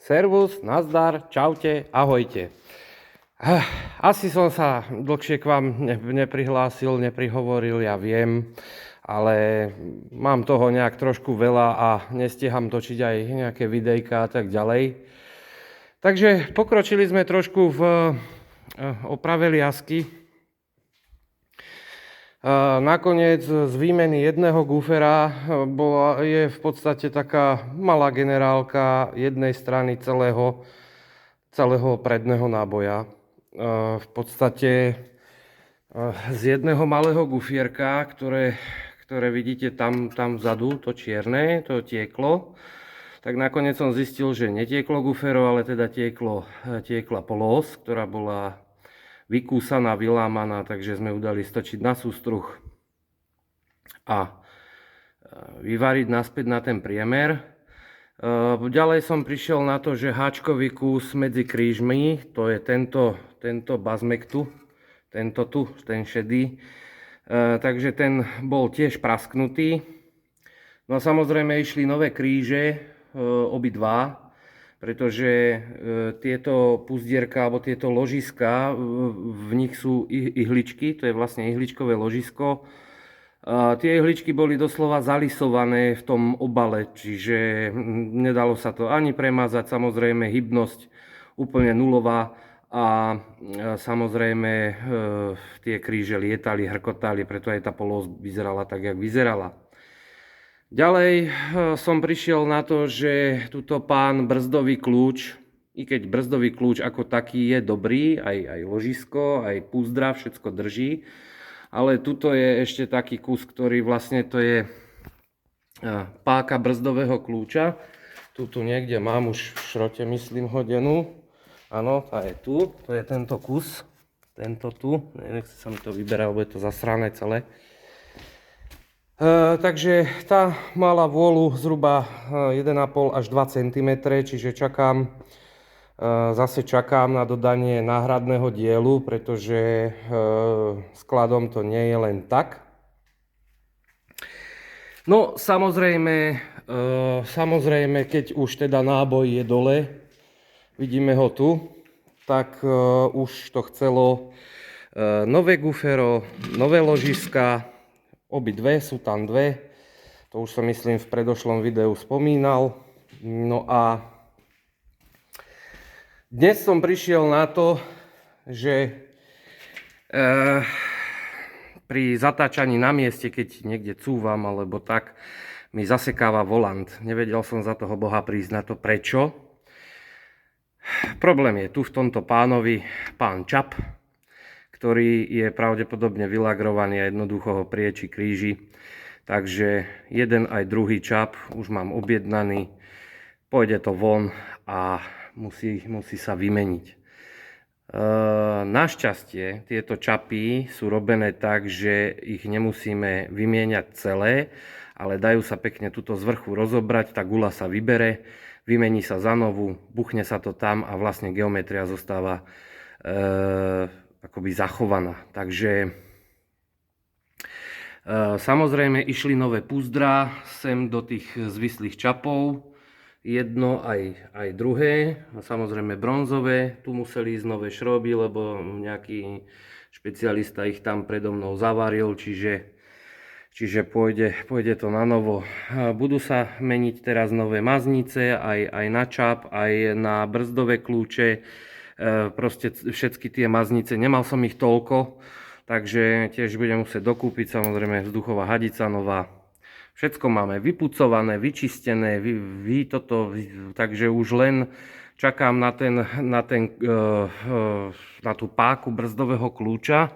Servus, nazdar, čaute, ahojte. Asi som sa dlhšie k vám neprihlásil, neprihovoril, ja viem, ale mám toho nejak trošku veľa a nestiham točiť aj nejaké videjka a tak ďalej. Takže pokročili sme trošku v oprave liasky. Nakoniec z výmeny jedného gufera je v podstate taká malá generálka jednej strany celého predného náboja. V podstate z jedného malého gufierka, ktoré vidíte tam vzadu, to čierne, to tieklo, tak nakoniec som zistil, že netieklo gufero, ale teda tiekla polos, ktorá bola vykúsaná, vylámaná, takže sme ju dali stočiť na sústruh a vyvariť naspäť na ten priemer. Ďalej som prišiel na to, že háčkový kus medzi krížmi, to je tento bazmek tu, ten šedý, takže ten bol tiež prasknutý. No a samozrejme išli nové kríže, obidva, pretože tieto puzdierka alebo tieto ložiska, v nich sú ihličky, to je vlastne ihličkové ložisko. Tie ihličky boli doslova zalisované v tom obale, čiže nedalo sa to ani premazať, samozrejme hybnosť úplne nulová a samozrejme tie kríže lietali, hrkotali, preto aj tá polos vyzerala tak, jak vyzerala. Ďalej som prišiel na to, že tuto pán brzdový kľúč, i keď brzdový kľúč ako taký je dobrý, aj ložisko, aj púzdra, všetko drží, ale tuto je ešte taký kus, ktorý vlastne to je páka brzdového kľúča. Tuto niekde mám už v šrote, myslím, hodenú. Áno, tá je tu, to je tento kus, tento tu, nechce sa mi to vyberať, lebo je to zasrané celé. Takže tá mala vôľu zhruba 1,5 až 2 cm, čiže zase čakám na dodanie náhradného dielu, pretože skladom to nie je len tak. No samozrejme, keď už teda náboj je dole, vidíme ho tu, tak už to chcelo nové gufero, nové ložiska. Obidve, sú tam dve, to už som myslím v predošlom videu spomínal. No a dnes som prišiel na to, že pri zatáčaní na mieste, keď niekde cúvam alebo tak, mi zasekáva volant. Nevedel som za toho Boha prísť na to prečo. Problém je tu v tomto pánovi, pán Čap, ktorý je pravdepodobne vylagrovaný a jednoducho ho prieči kríži. Takže jeden aj druhý čap už mám objednaný, pôjde to von a musí sa vymeniť. Našťastie tieto čapy sú robené tak, že ich nemusíme vymieňať celé, ale dajú sa pekne tuto z vrchu rozobrať, tá guľa sa vybere, vymení sa za novú, buchne sa to tam a vlastne geometria zostáva akoby zachovaná. Takže samozrejme išli nové púzdra sem do tých zvislých čapov, jedno aj druhé, a samozrejme bronzové, tu museli ísť nové šroby, lebo nejaký špecialista ich tam predo mnou zavaril, čiže pôjde to na novo. Budú sa meniť teraz nové maznice aj na čap, aj na brzdové kľúče. Proste všetky tie maznice, nemal som ich toľko, takže tiež budem musieť dokúpiť, samozrejme vzduchová hadica nová. Všetko máme vypucované, vyčistené, takže už len čakám na tú páku brzdového kľúča,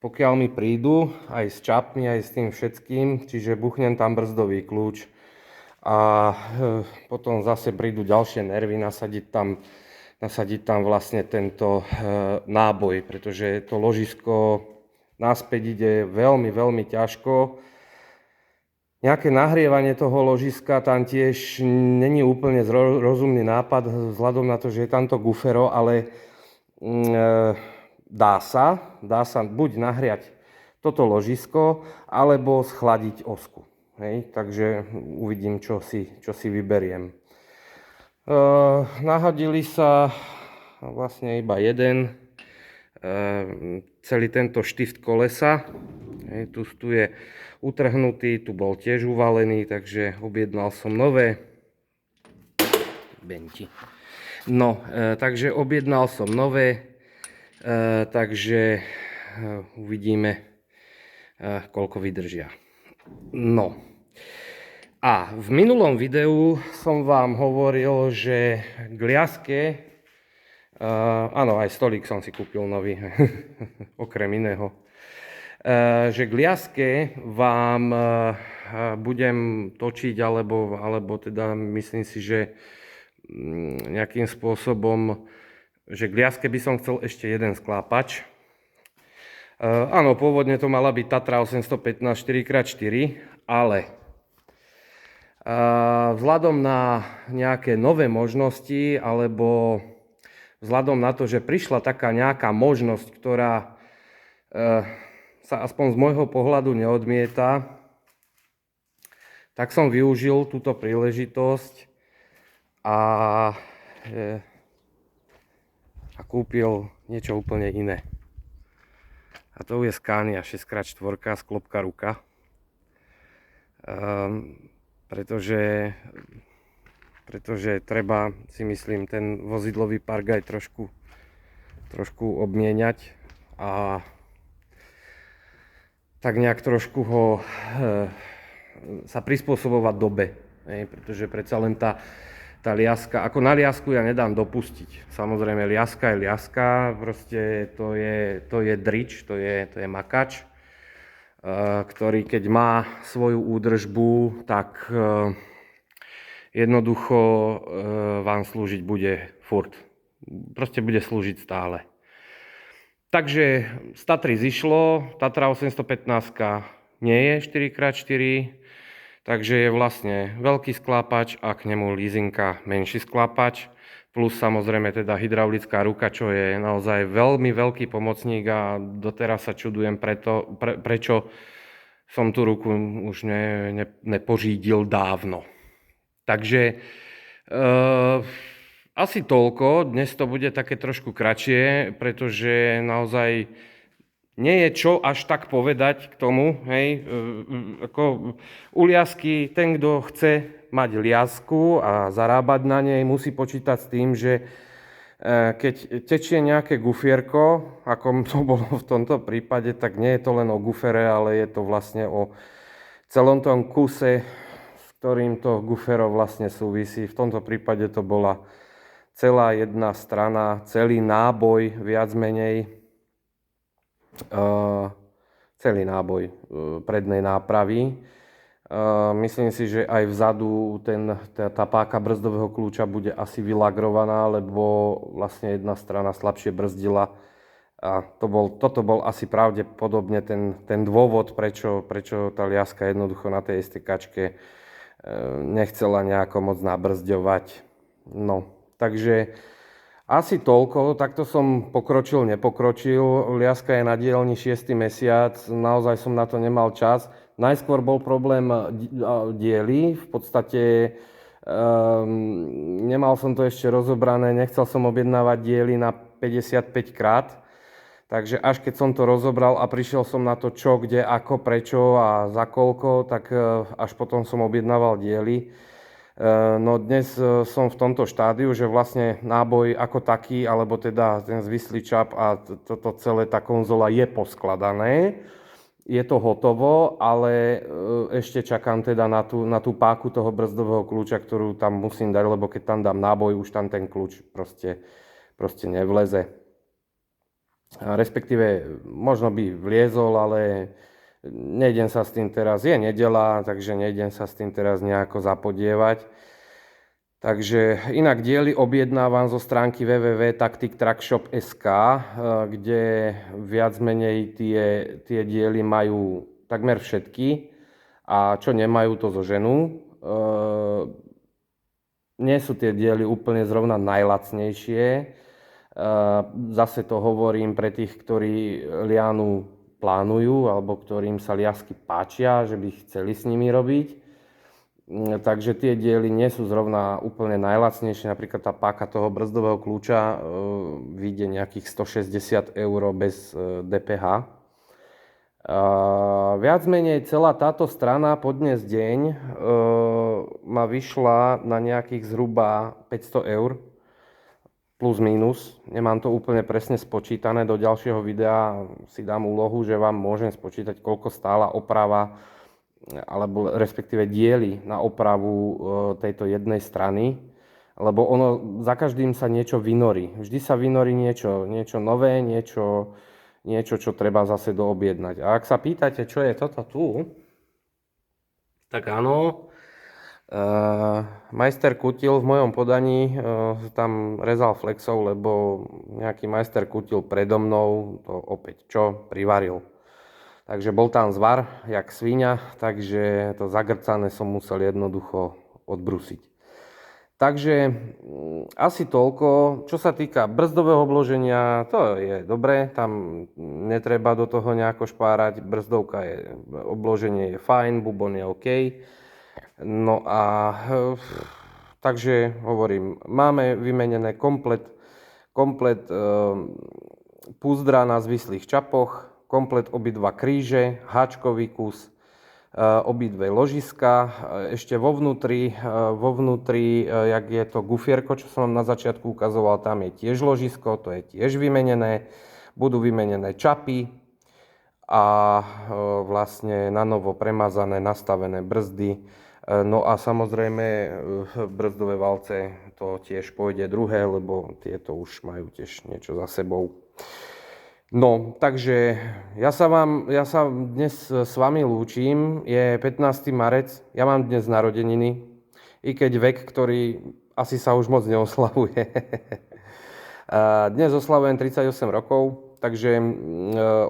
pokiaľ mi prídu aj s čapmi, aj s tým všetkým, čiže buchnem tam brzdový kľúč a potom zase prídu ďalšie nervy, nasadiť tam vlastne tento náboj, pretože to ložisko naspäť ide veľmi, veľmi ťažko. Nejaké nahrievanie toho ložiska tam tiež není úplne rozumný nápad, vzhľadom na to, že je tamto gufero, ale dá sa buď nahriať toto ložisko, alebo schladiť osku. Hej? Takže uvidím, čo si vyberiem. Nahodili sa vlastne iba jeden, celý tento štift kolesa. Tu je utrhnutý, tu bol tiež uvalený, takže objednal som nové. No, takže objednal som nové, takže uvidíme, koľko vydržia. No. A v minulom videu som vám hovoril, že k liaske, áno, aj stolík som si kúpil nový, okrem iného, že k liaske vám budem točiť, alebo teda myslím si, že nejakým spôsobom, že k liaske by som chcel ešte jeden sklápač. Áno, pôvodne to mala byť Tatra 815 4x4, ale vzhľadom na nejaké nové možnosti, alebo vzhľadom na to, že prišla taká nejaká možnosť, ktorá sa aspoň z môjho pohľadu neodmieta, tak som využil túto príležitosť a kúpil niečo úplne iné. A to je Scania 6x4 sklopka ruka. Pretože treba, si myslím, ten vozidlový park aj trošku obmieniať a tak nejak trošku ho sa prispôsobovať dobe, pretože predsa len tá liaska, ako na liasku ja nedám dopustiť. Samozrejme, liaska je liaska, proste to je drič, to je makač, ktorý keď má svoju údržbu, tak jednoducho vám slúžiť bude furt. Proste bude slúžiť stále. Takže z Tatry zišlo, Tatra 815 nie je 4x4, takže je vlastne veľký sklápač a k nemu leasinka menší sklápač. Plus samozrejme teda hydraulická ruka, čo je naozaj veľmi veľký pomocník a doteraz sa čudujem prečo som tú ruku už nepořídil dávno. Takže asi toľko, dnes to bude také trošku kratšie, pretože naozaj nie je čo až tak povedať k tomu, hej, ako u liasky, ten, kto chce mať liasku a zarábať na nej, musí počítať s tým, že keď tečie nejaké gufierko, ako to bolo v tomto prípade, tak nie je to len o gufere, ale je to vlastne o celom tom kuse, s ktorým to gufero vlastne súvisí. V tomto prípade to bola celá jedna strana, celý náboj, viac menej, celý náboj prednej nápravy. Myslím si, že aj vzadu tá páka brzdového kľúča bude asi vylagrovaná, lebo vlastne jedna strana slabšie brzdila. A toto bol asi pravdepodobne ten dôvod, prečo tá liaska jednoducho na tej STKčke nechcela nejako moc nabrzďovať. No, takže asi toľko, takto som nepokročil. Liaska je na dielni 6. mesiac, naozaj som na to nemal čas. Najskôr bol problém diely, v podstate nemal som to ešte rozobrané, nechcel som objednávať diely na 55 krát. Takže až keď som to rozobral a prišiel som na to čo, kde, ako, prečo a za koľko, tak až potom som objednával diely. No dnes som v tomto štádiu, že vlastne náboj ako taký, alebo teda ten zvislý čap a toto celé, tá konzola je poskladané. Je to hotovo, ale ešte čakám teda na tú páku toho brzdového kľúča, ktorú tam musím dať, lebo keď tam dám náboj, už tam ten kľúč proste nevleze. Respektíve možno by vliezol, ale nejdem sa s tým teraz, je nedeľa, takže nejdem sa s tým teraz nejako zapodievať. Takže inak diely objednávam zo stránky www.tactictruckshop.sk, kde viac menej tie diely majú takmer všetky a čo nemajú, to zoženú. Nie sú tie diely úplne zrovna najlacnejšie. Zase to hovorím pre tých, ktorí lianu plánujú alebo ktorým sa liasky páčia, že by chceli s nimi robiť. Takže tie diely nie sú zrovna úplne najlacnejšie. Napríklad tá páka toho brzdového kľúča vyjde nejakých 160 eur bez DPH. Viac menej celá táto strana po dnes deň ma vyšla na nejakých zhruba 500 eur plus minus. Nemám to úplne presne spočítané. Do ďalšieho videa si dám úlohu, že vám môžem spočítať, koľko stála oprava alebo respektíve diely na opravu tejto jednej strany, lebo ono za každým sa niečo vynorí. Vždy sa vynorí niečo nové, niečo, čo treba zase doobjednať. A ak sa pýtate, čo je toto tu, tak áno, majster kutil v mojom podaní tam rezal flexov, lebo nejaký majster kutil predo mnou to opäť privaril. Takže bol tam zvar, jak svíňa, takže to zagrcané som musel jednoducho odbrusiť. Takže asi toľko. Čo sa týka brzdového obloženia, to je dobré, tam netreba do toho nejako špárať. Brzdovka obloženie je fajn, bubon je OK. No a takže hovorím, máme vymenené komplet púzdra na zvislých čapoch, komplet obidva kríže, háčkový kus, obidve ložiska. Ešte vo vnútri, jak je to gufierko, čo som vám na začiatku ukazoval, tam je tiež ložisko, to je tiež vymenené. Budú vymenené čapy a vlastne na novo premazané, nastavené brzdy. No a samozrejme brzdové valce, to tiež pôjde druhé, lebo tieto už majú tiež niečo za sebou. No, takže ja sa dnes s vami lúčim, je 15. marec, ja mám dnes narodeniny, i keď vek, ktorý asi sa už moc neoslavuje. Dnes oslavujem 38 rokov, takže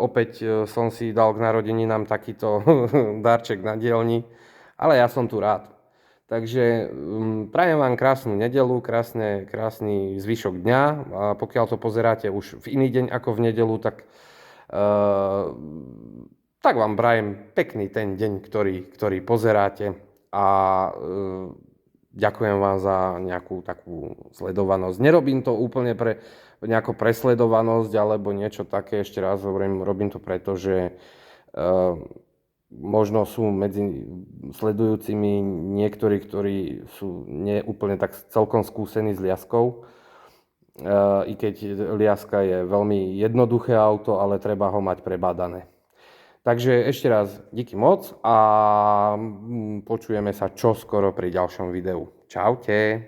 opäť som si dal k narodeninám takýto darček na dielni, ale ja som tu rád. Takže prajem vám krásnu nedeľu, krásny zvyšok dňa. A pokiaľ to pozeráte už v iný deň ako v nedeľu, tak vám prajem pekný ten deň, ktorý pozeráte. A ďakujem vám za nejakú takú sledovanosť. Nerobím to úplne pre nejakú presledovanosť alebo niečo také. Ešte raz hovorím, robím to preto, že možno sú medzi sledujúcimi niektorí, ktorí sú neúplne tak celkom skúsení s liaskou. I keď liaska je veľmi jednoduché auto, ale treba ho mať prebádané. Takže ešte raz díky moc a počujeme sa čoskoro pri ďalšom videu. Čaute.